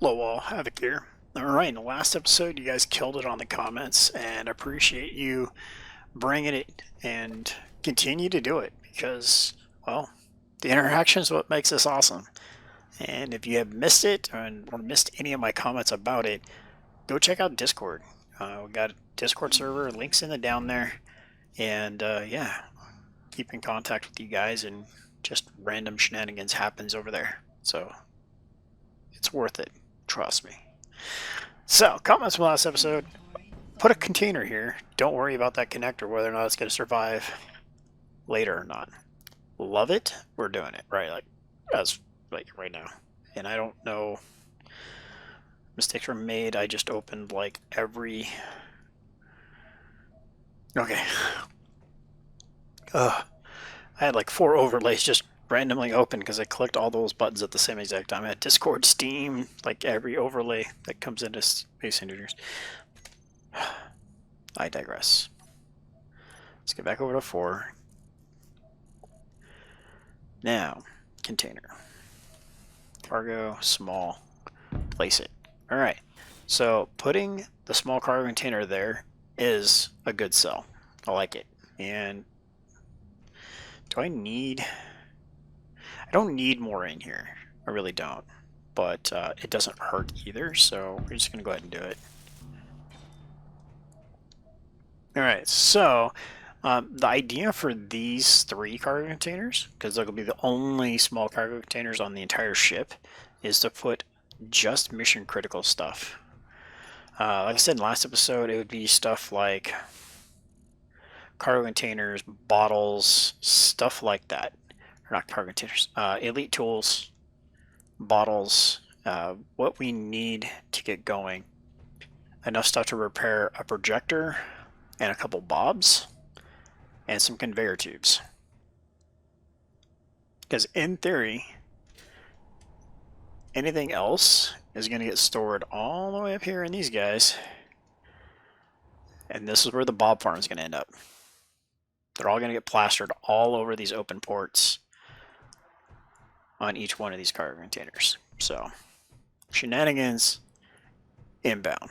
Hello all, Havoc here. Alright, in the last episode you guys killed it on the comments, and I appreciate you bringing it and continue to do it because, well, the interaction is what makes this awesome. And if you have missed it or missed any of my comments about it, go check out Discord. We got a Discord server, links in the down there, and yeah, keep in contact with you guys, and just random shenanigans happens over there. So it's worth it. Trust me. So, comments from last episode. Put a container here. Don't worry about that connector, whether or not it's going to survive later or not. Love it. We're doing it right, like right now. And I don't know. Mistakes were made. I just opened like every. Okay. I had like 4 overlays just randomly open because I clicked all those buttons at the same exact time. I had Discord, Steam, like every overlay that comes into Space Invaders. I digress. Let's get back over to 4. Now, container. Cargo, small, place it. Alright, so putting the small cargo container there is a good sell. I like it. And do I need... I don't need more in here. I really don't. But it doesn't hurt either, so we're just going to go ahead and do it. Alright, so the idea for these 3 cargo containers, because they're going to be the only small cargo containers on the entire ship, is to put just mission critical stuff. Like I said in the last episode, it would be stuff like cargo containers, bottles, stuff like that. Or not cargo containers, elite tools, bottles, what we need to get going. Enough stuff to repair a projector and a couple bobs and some conveyor tubes. Because in theory, anything else is going to get stored all the way up here in these guys. And this is where the bob farm is going to end up. They're all going to get plastered all over these open ports on each one of these cargo containers. So, shenanigans inbound.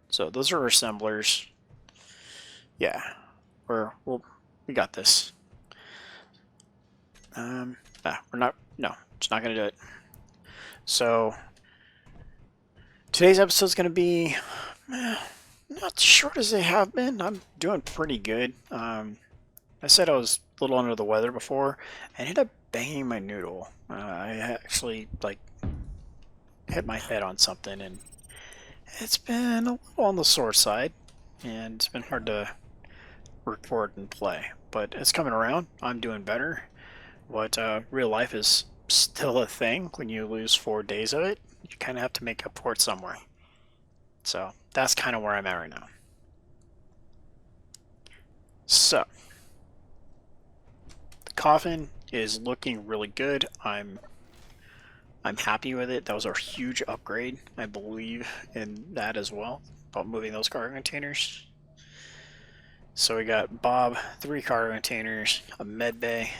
So those are assemblers. Yeah, we got this. We're not. No, it's not going to do it. So today's episode is going to be not short as they have been. I'm doing pretty good. I said I was a little under the weather before, and ended up banging my noodle. I actually hit my head on something, and it's been a little on the sore side, and it's been hard to record and play. But it's coming around. I'm doing better. But real life is still a thing. When you lose 4 days of it, you kind of have to make up for it somewhere. So that's kind of where I'm at right now. So the coffin is looking really good. I'm happy with it. That was a huge upgrade. I believe in that as well, about moving those cargo containers. So we got Bob, 3 cargo containers, a med bay.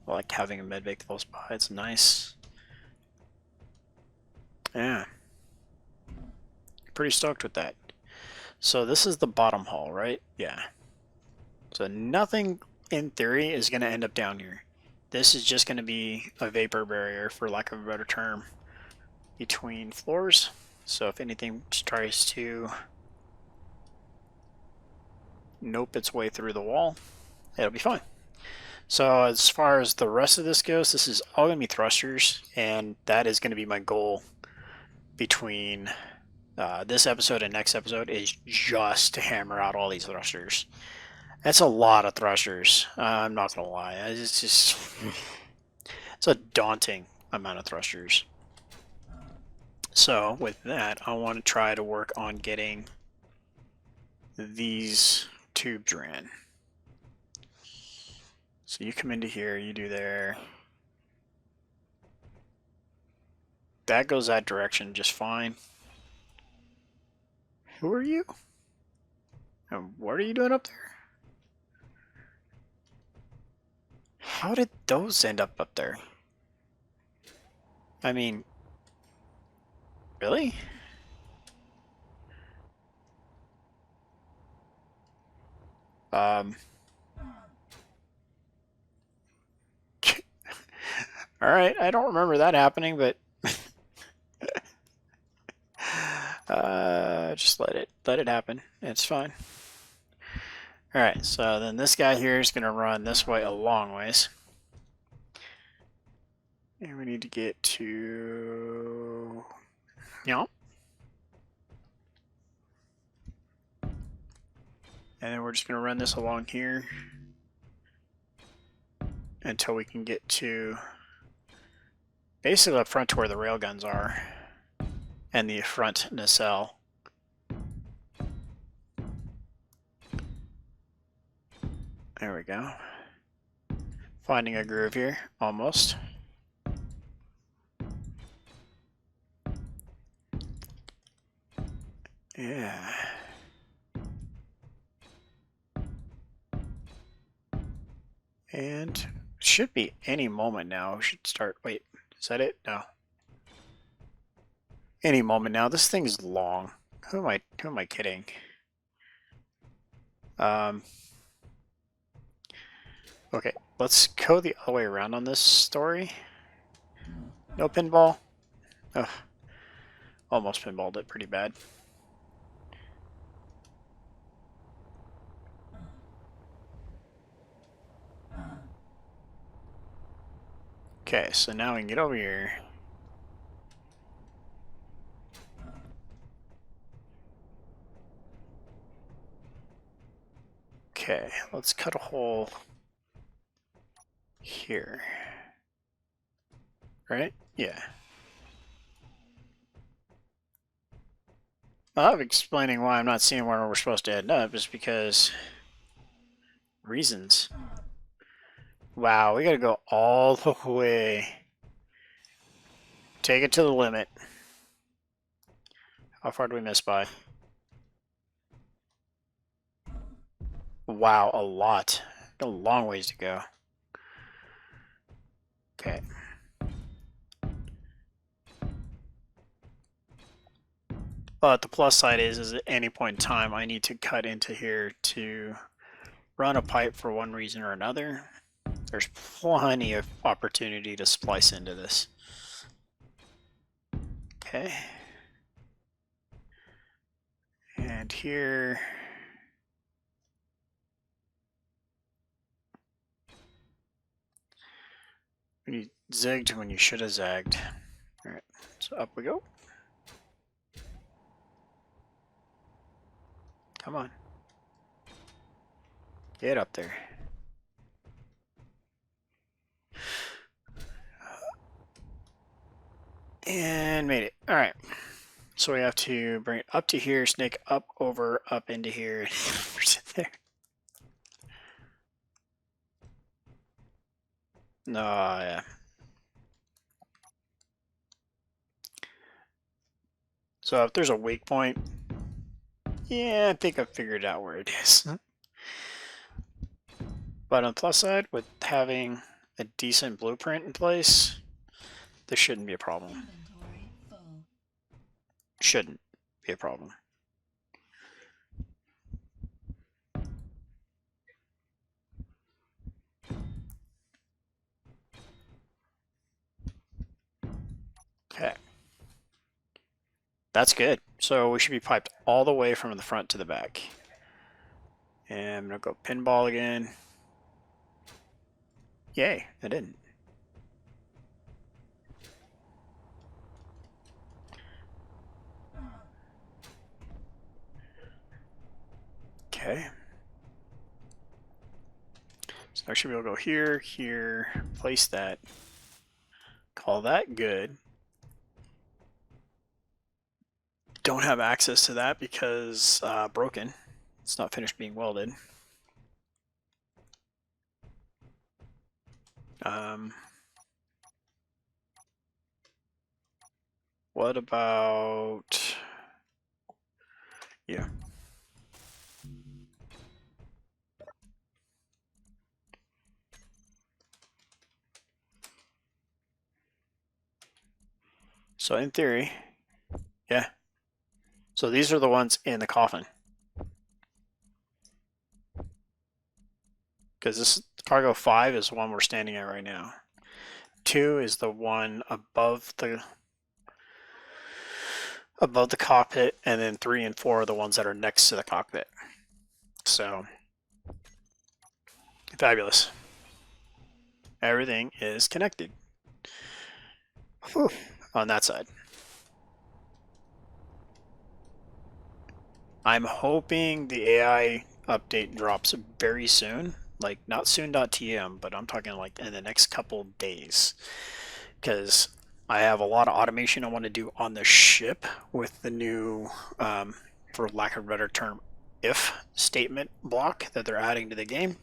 I like having a med bay close by. It's nice. Yeah. Pretty stoked with that. So this is the bottom hull, right? Yeah. So nothing in theory is going to end up down here. This is just going to be a vapor barrier, for lack of a better term, between floors. So if anything tries to nope its way through the wall, it'll be fine. So as far as the rest of this goes, this is all going to be thrusters, and that is going to be my goal between this episode and next episode, is just to hammer out all these thrusters. That's a lot of thrusters. I'm not going to lie. It's a daunting amount of thrusters. So with that, I want to try to work on getting these tubes ran. So you come into here, you do there. That goes that direction just fine. Who are you? And what are you doing up there? How did those end up there? I mean, Really? All right, I don't remember that happening, but just let it happen. It's fine. All right, so then this guy here is going to run this way a long ways. And we need to get to... Yeah. And then we're just going to run this along here until we can get to basically up front to where the railguns are and the front nacelle. There we go. Finding a groove here, almost. Yeah. And should be any moment now. We should start. Wait, is that it? No. Any moment now. This thing is long. Who am I kidding? Okay, let's go the other way around on this story. No pinball. Ugh. Almost pinballed it pretty bad. Okay, so now we can get over here. Okay, let's cut a hole here. Right? Yeah. I'm explaining why I'm not seeing where we're supposed to end up is because reasons. Wow, we gotta go all the way. Take it to the limit. How far do we miss by? Wow, a lot. A long ways to go. Okay. But the plus side is at any point in time, I need to cut into here to run a pipe for one reason or another. There's plenty of opportunity to splice into this. Okay. And here... You zigged when you should have zagged. Alright, so up we go. Come on. Get up there. And made it. Alright. So we have to bring it up to here, snake up, over, up into here. There. No, yeah. So if there's a weak point, yeah, I think I figured out where it is. But on the plus side, with having a decent blueprint in place, this shouldn't be a problem. Shouldn't be a problem. Okay. That's good. So we should be piped all the way from the front to the back. And I'm going to go pinball again. Yay, I didn't. Okay. So I should be able to go here, here, place that. Call that good. Don't have access to that because broken. It's not finished being welded. What about... Yeah. So in theory, Yeah. So these are the ones in the coffin. Because this cargo 5 is the one we're standing at right now. 2 is the one above the cockpit, and then 3 and 4 are the ones that are next to the cockpit. So fabulous. Everything is connected. Whew. On that side. I'm hoping the AI update drops very soon. Like, not soon.tm, but I'm talking like in the next couple days. Because I have a lot of automation I want to do on the ship with the new, for lack of a better term, if statement block that they're adding to the game.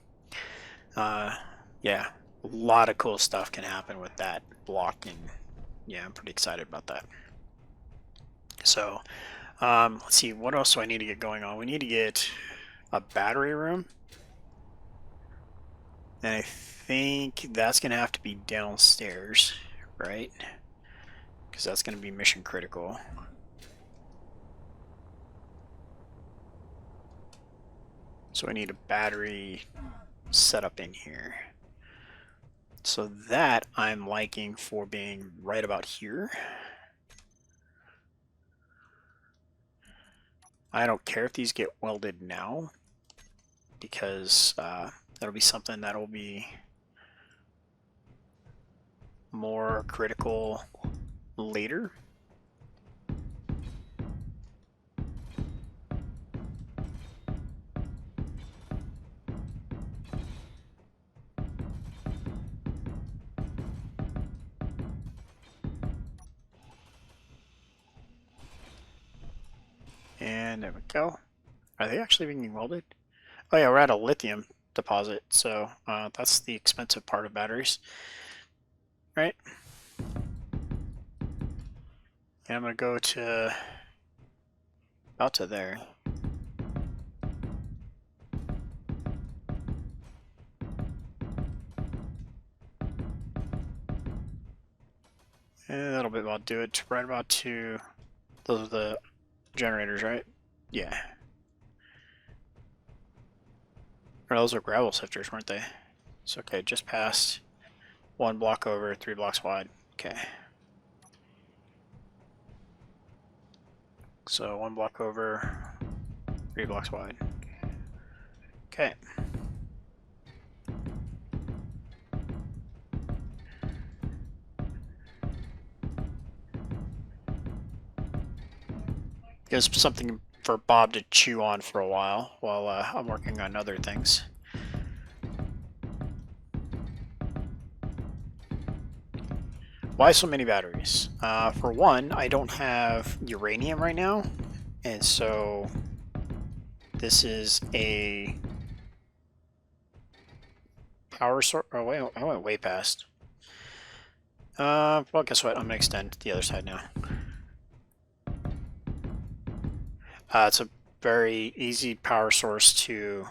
Yeah, a lot of cool stuff can happen with that block, and yeah, I'm pretty excited about that. So, let's see, what else do I need to get going on? We need to get a battery room. And I think that's going to have to be downstairs, right? Because that's going to be mission critical. So I need a battery setup in here. So that I'm liking for being right about here. I don't care if these get welded now, because that'll be something that'll be more critical later. And there we go. Are they actually being welded? Oh yeah, we're at a lithium deposit, so that's the expensive part of batteries, right? And I'm gonna go to about to there. And that'll be about do it. Right about to those are the generators, right? Yeah. Or those are gravel sifters, weren't they? It's okay, just past 1 block over, 3 blocks wide. Okay. So 1 block over, 3 blocks wide. Okay. Gives something for Bob to chew on for a while I'm working on other things. Why so many batteries? For one, I don't have uranium right now, and so this is a power source. Oh wait, I went way past. Well, guess what? I'm gonna extend to the other side now. It's a very easy power source to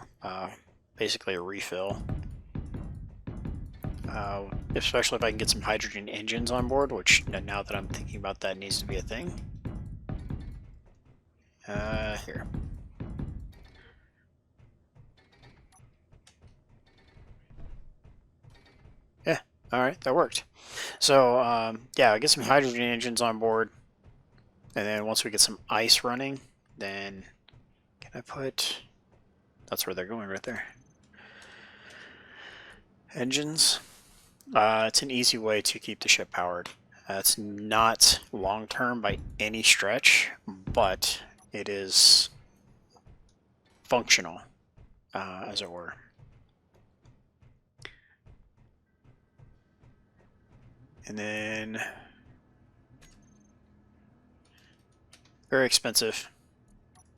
basically a refill. Especially if I can get some hydrogen engines on board, which now that I'm thinking about that needs to be a thing. Here. Yeah, alright, that worked. So, yeah, I get some hydrogen engines on board, and then once we get some ice running, then can I put... That's where they're going right there. Engines. It's an easy way to keep the ship powered. It's not long-term by any stretch, but it is functional, as it were. And then very expensive,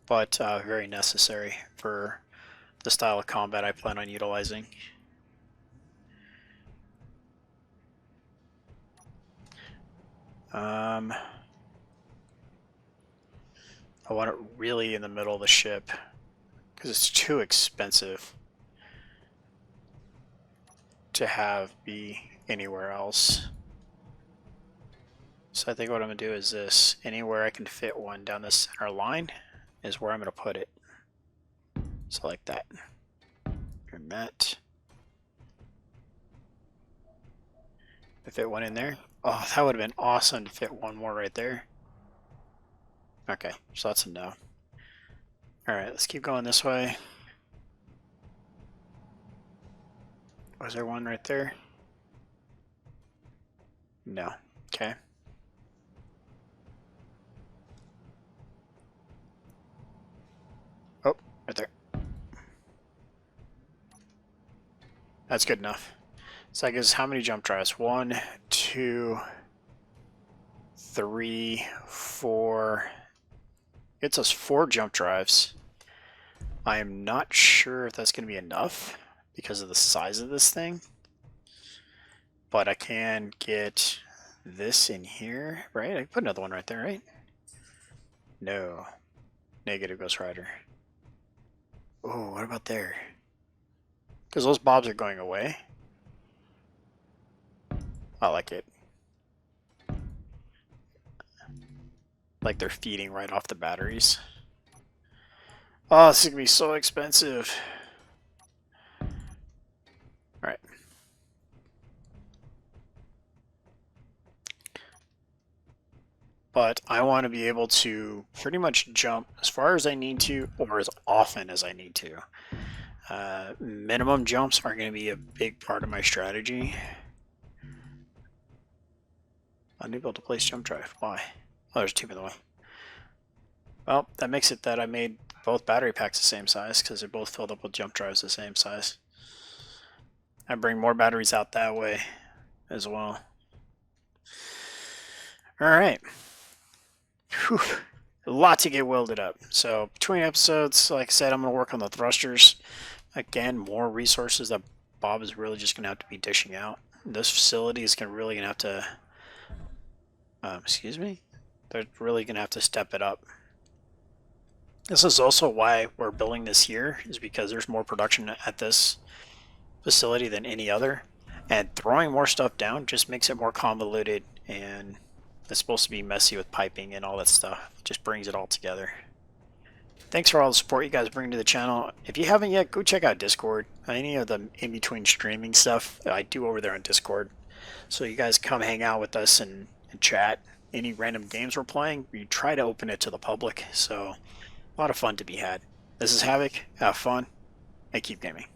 but very necessary for the style of combat I plan on utilizing. I want it really in the middle of the ship because it's too expensive to have be anywhere else. So I think what I'm going to do is this. Anywhere I can fit one down the center line is where I'm going to put it. So like that. And that. Fit one in there. Oh, that would have been awesome to fit one more right there. Okay, so that's a no. Alright, let's keep going this way. Was there one right there? No. Okay. Oh, right there. That's good enough. So that gives how many jump drives? 1, 2, 3, 4. Gets us 4 jump drives. I am not sure if that's going to be enough because of the size of this thing. But I can get this in here, right? I can put another one right there, right? No. Negative Ghost Rider. Oh, what about there? Because those bobs are going away. I like it. Like they're feeding right off the batteries. Oh, this is going to be so expensive. Alright. But I want to be able to pretty much jump as far as I need to or as often as I need to. Minimum jumps are going to be a big part of my strategy. Unable to place jump drive. Why? Oh, there's 2 by the way. Well, that makes it that I made both battery packs the same size because they're both filled up with jump drives the same size. I bring more batteries out that way as well. Alright. A lot to get welded up. So between episodes, like I said, I'm going to work on the thrusters. Again, more resources that Bob is really just going to have to be dishing out. This facility is really going to have to... excuse me? They're really going to have to step it up. This is also why we're building this here, is because there's more production at this facility than any other. And throwing more stuff down just makes it more convoluted, and it's supposed to be messy with piping and all that stuff. It just brings it all together. Thanks for all the support you guys bring to the channel. If you haven't yet, go check out Discord. Any of the in-between streaming stuff I do over there on Discord. So you guys come hang out with us and chat. Any random games we're playing, we try to open it to the public. So a lot of fun to be had. This is Havoc. Have fun and keep gaming.